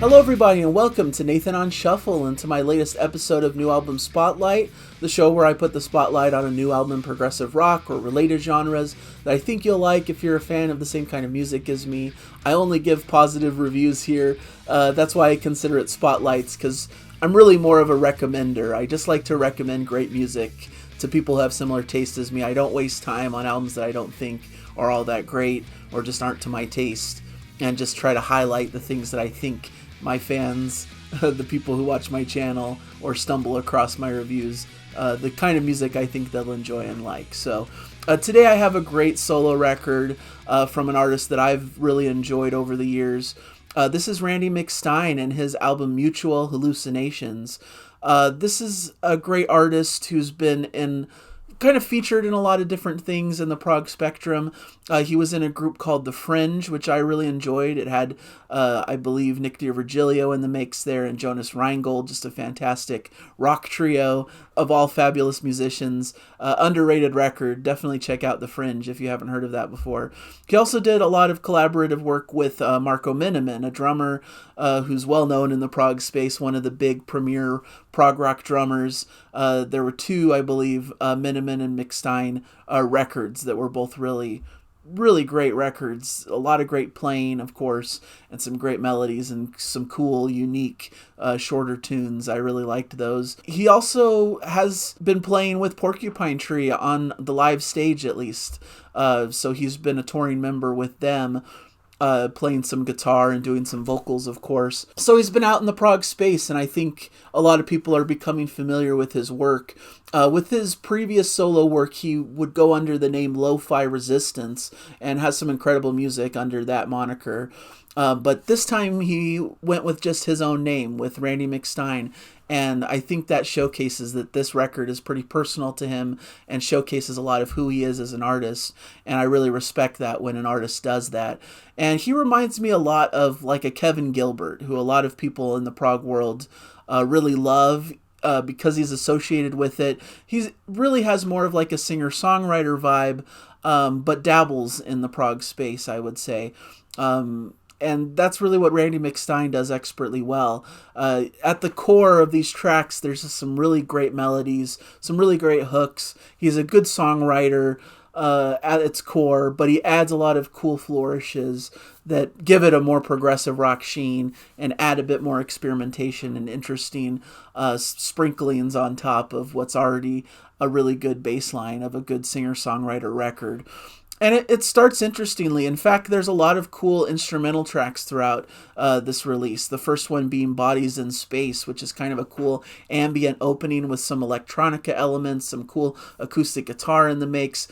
Hello everybody and welcome to Nathan on Shuffle and to my latest episode of New Album Spotlight, the show where I put the spotlight on a new album in progressive rock or related genres that I think you'll like if you're a fan of the same kind of music as me. I only give positive reviews here, that's why I consider it spotlights, because I'm really more of a recommender. I just like to recommend great music to people who have similar taste as me. I don't waste time on albums that I don't think are all that great or just aren't to my taste, and just try to highlight the things that I think my fans, the people who watch my channel or stumble across my reviews, the kind of music I think they'll enjoy and like. So today I have a great solo record from an artist that I've really enjoyed over the years. This is Randy McStine and his album Mutual Hallucinations. This is a great artist who's been kind of featured in a lot of different things in the prog spectrum. He was in a group called The Fringe, which I really enjoyed. It had, I believe, Nick DiVirgilio in the mix there and Jonas Reingold, just a fantastic rock trio of all fabulous musicians. Underrated record. Definitely check out The Fringe if you haven't heard of that before. He also did a lot of collaborative work with Marco Minnemann, a drummer who's well known in the prog space, one of the big premier prog rock drummers. There were two, I believe, Minnemann and McStine records that were both really great records. A lot of great playing, of course, and some great melodies and some cool, unique, shorter tunes. I really liked those. He also has been playing with Porcupine Tree on the live stage, at least. So he's been a touring member with them, playing some guitar and doing some vocals, of course. So he's been out in the prog space, and I think a lot of people are becoming familiar with his work. With his previous solo work, he would go under the name Lo-Fi Resistance and has some incredible music under that moniker. But this time he went with just his own name, with Randy McStine. And I think that showcases that this record is pretty personal to him and showcases a lot of who he is as an artist. And I really respect that when an artist does that. And he reminds me a lot of like a Kevin Gilbert, who a lot of people in the prog world really love. Because he's associated with it. He really has more of like a singer-songwriter vibe, but dabbles in the prog space, I would say. And that's really what Randy McStine does expertly well. At the core of these tracks, there's just some really great melodies, some really great hooks. He's a good songwriter at its core, but he adds a lot of cool flourishes that give it a more progressive rock sheen and add a bit more experimentation and interesting sprinklings on top of what's already a really good bass line of a good singer-songwriter record. And it starts interestingly. In fact, there's a lot of cool instrumental tracks throughout this release. The first one being Bodies in Space, which is kind of a cool ambient opening with some electronica elements, some cool acoustic guitar in the mix.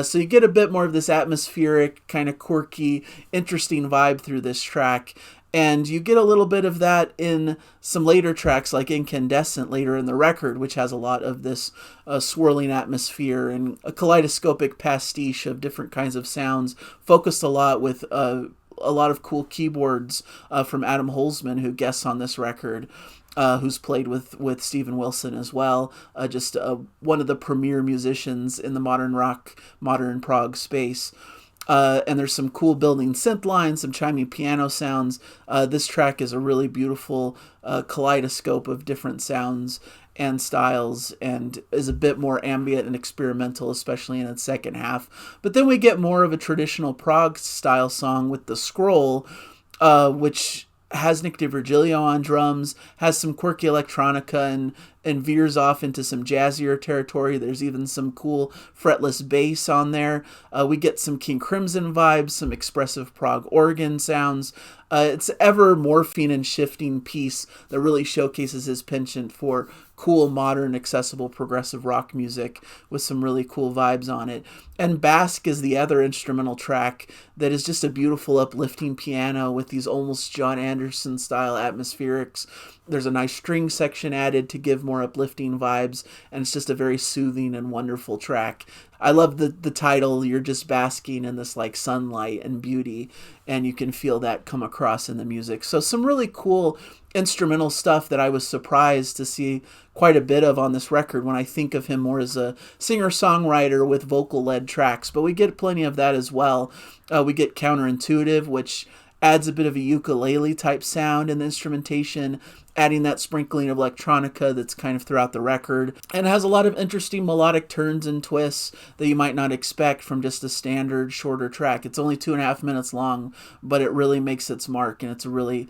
So you get a bit more of this atmospheric, kind of quirky, interesting vibe through this track. And you get a little bit of that in some later tracks like Incandescent later in the record, which has a lot of this swirling atmosphere and a kaleidoscopic pastiche of different kinds of sounds, focused a lot with a lot of cool keyboards from Adam Holzman, who guests on this record, who's played with Steven Wilson as well. Just one of the premier musicians in the modern prog space. And there's some cool building synth lines, some chiming piano sounds. This track is a really beautiful kaleidoscope of different sounds and styles, and is a bit more ambient and experimental, especially in its second half. But then we get more of a traditional prog style song with The Scroll, which has Nick DiVirgilio on drums, has some quirky electronica, and veers off into some jazzier territory. There's even some cool fretless bass on there. We get some King Crimson vibes, some expressive prog organ sounds. It's ever morphing and shifting piece that really showcases his penchant for cool, modern, accessible, progressive rock music with some really cool vibes on it. And Basque is the other instrumental track that is just a beautiful, uplifting piano with these almost John Anderson-style atmospherics. There's a nice string section added to give more uplifting vibes, and it's just a very soothing and wonderful track. I love the title. You're just basking in this like sunlight and beauty, and you can feel that come across in the music. So some really cool instrumental stuff that I was surprised to see quite a bit of on this record when I think of him more as a singer-songwriter with vocal-led tracks, but we get plenty of that as well. We get Counterintuitive, which adds a bit of a ukulele type sound in the instrumentation, adding that sprinkling of electronica that's kind of throughout the record, and has a lot of interesting melodic turns and twists that you might not expect from just a standard shorter track. It's only 2.5 minutes long, but it really makes its mark, and it's a really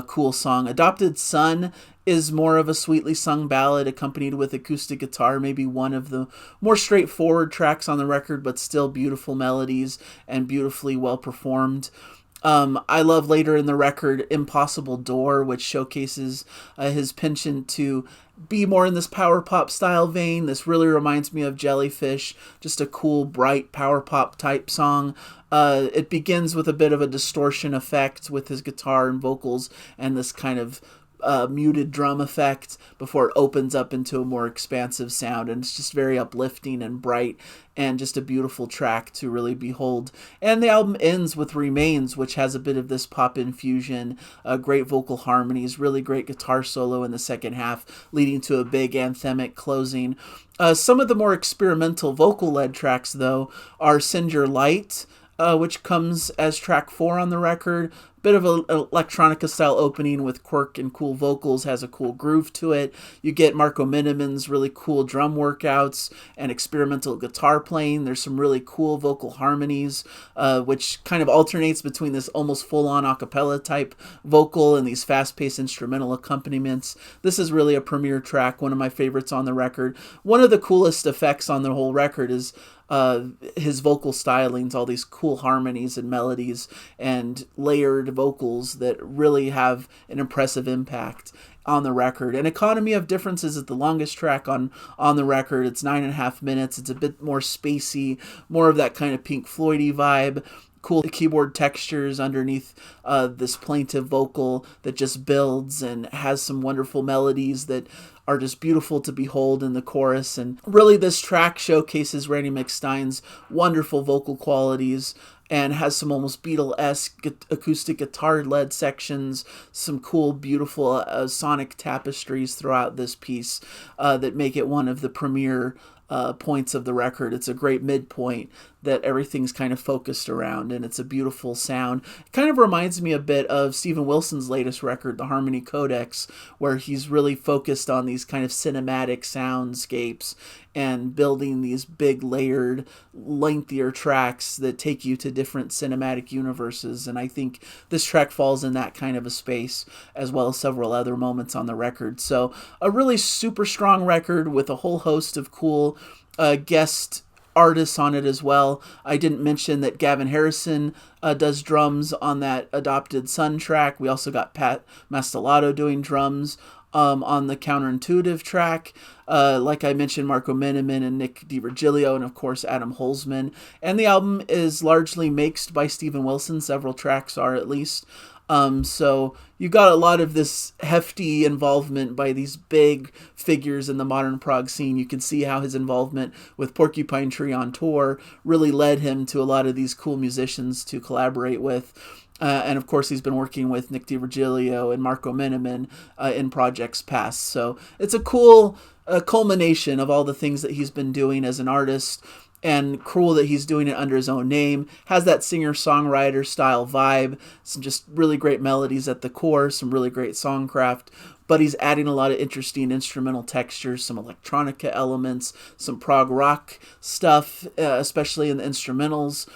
cool song. Adopted Son is more of a sweetly sung ballad accompanied with acoustic guitar, maybe one of the more straightforward tracks on the record, but still beautiful melodies and beautifully well performed. I love later in the record Impossible Door, which showcases his penchant to be more in this power pop style vein. This really reminds me of Jellyfish, just a cool, bright power pop type song. It begins with a bit of a distortion effect with his guitar and vocals and this kind of muted drum effect before it opens up into a more expansive sound, and it's just very uplifting and bright and just a beautiful track to really behold. And the album ends with Remains, which has a bit of this pop infusion, great vocal harmonies, really great guitar solo in the second half, leading to a big anthemic closing. Some of the more experimental vocal-led tracks, though, are Send Your Light, which comes as track 4 on the record. Bit of an electronica style opening with quirk and cool vocals, has a cool groove to it. You get Marco Miniman's really cool drum workouts and experimental guitar playing. There's some really cool vocal harmonies, which kind of alternates between this almost full-on a cappella type vocal and these fast-paced instrumental accompaniments. This is really a premiere track, one of my favorites on the record. One of the coolest effects on the whole record is his vocal stylings, all these cool harmonies and melodies and layered vocals that really have an impressive impact on the record. And Economy of Differences is the longest track on the record. It's 9.5 minutes. It's a bit more spacey, more of that kind of Pink Floyd-y vibe. Cool keyboard textures underneath this plaintive vocal that just builds and has some wonderful melodies that are just beautiful to behold in the chorus. And really this track showcases Randy McStine's wonderful vocal qualities and has some almost Beatle-esque acoustic guitar-led sections, some cool, beautiful sonic tapestries throughout this piece that make it one of the premier points of the record. It's a great midpoint that everything's kind of focused around, and it's a beautiful sound. It kind of reminds me a bit of Steven Wilson's latest record, The Harmony Codex, where he's really focused on these kind of cinematic soundscapes and building these big layered, lengthier tracks that take you to different cinematic universes. And I think this track falls in that kind of a space, as well as several other moments on the record. So a really super strong record with a whole host of cool guest artists on it as well. I didn't mention that Gavin Harrison does drums on that Adopted Son track. We also got Pat Mastelotto doing drums on the Counterintuitive track. Like I mentioned, Marco Miniman and Nick DiVirgilio, and of course Adam Holzman. And the album is largely mixed by Steven Wilson. Several tracks are, at least. So you got a lot of this hefty involvement by these big figures in the modern prog scene. You can see how his involvement with Porcupine Tree on tour really led him to a lot of these cool musicians to collaborate with. And of course, he's been working with Nick DiVirgilio and Marco Miniman in projects past. So it's a cool culmination of all the things that he's been doing as an artist. And cool that he's doing it under his own name. Has that singer-songwriter style vibe. Some just really great melodies at the core. Some really great songcraft. But he's adding a lot of interesting instrumental textures. Some electronica elements. Some prog rock stuff, especially in the instrumentals.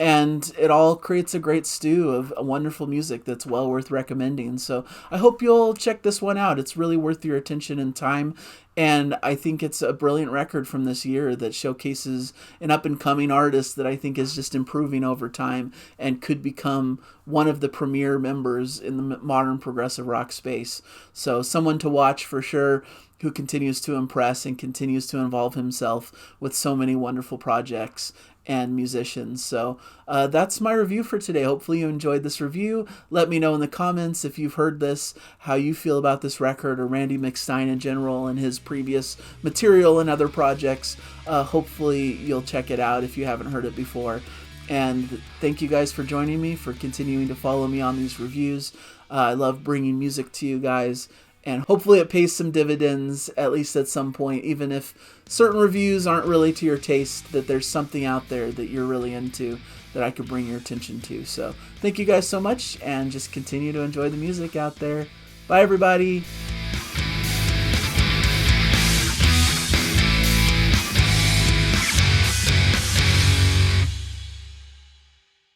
And it all creates a great stew of wonderful music that's well worth recommending. So I hope you'll check this one out. It's really worth your attention and time. And I think it's a brilliant record from this year that showcases an up-and-coming artist that I think is just improving over time and could become one of the premier members in the modern progressive rock space. So someone to watch for sure, who continues to impress and continues to involve himself with so many wonderful projects and musicians. So that's my review for today. Hopefully you enjoyed this review. Let me know in the comments if you've heard this, how you feel about this record or Randy McStine in general and his previous material and other projects. Hopefully you'll check it out if you haven't heard it before. And thank you guys for joining me, for continuing to follow me on these reviews. I love bringing music to you guys, And hopefully it pays some dividends, at least at some point, even if certain reviews aren't really to your taste, that there's something out there that you're really into that I could bring your attention to. So thank you guys so much, and just continue to enjoy the music out there. Bye, everybody.